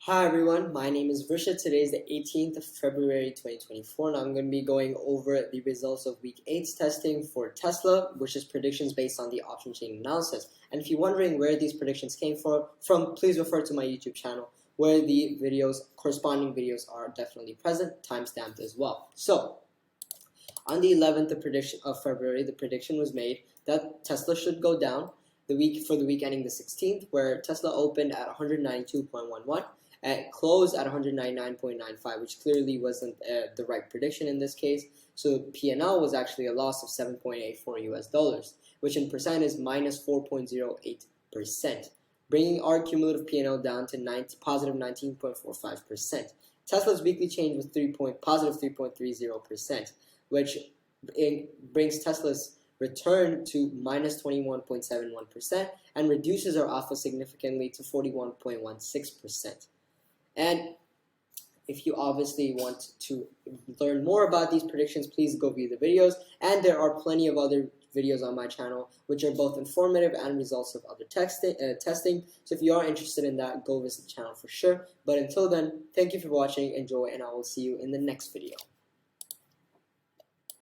Hi everyone, my name is Vrisha. Today is the 18th of February 2024 and I'm going to be going over the results of week 8's testing for Tesla, which is predictions based on the option chain analysis. And if you're wondering where these predictions came from, please refer to my YouTube channel where the corresponding videos are definitely present, timestamped as well. So, on the 11th of February, the prediction was made that Tesla should go down the week ending the 16th, where Tesla opened at 192.11 and closed at 199.95, which clearly wasn't the right prediction in this case. So P&L was actually a loss of 7.84 US dollars, which in percent is minus 4.08%, bringing our cumulative P&L down to positive 19.45%. Tesla's weekly change was positive 3.30%, which brings Tesla's return to minus 21.71% and reduces our alpha significantly to 41.16%. And if you obviously want to learn more about these predictions, please go view the videos. And there are plenty of other videos on my channel which are both informative and results of other testing. So if you are interested in that, go visit the channel for sure. But until then, thank you for watching, enjoy, and I will see you in the next video.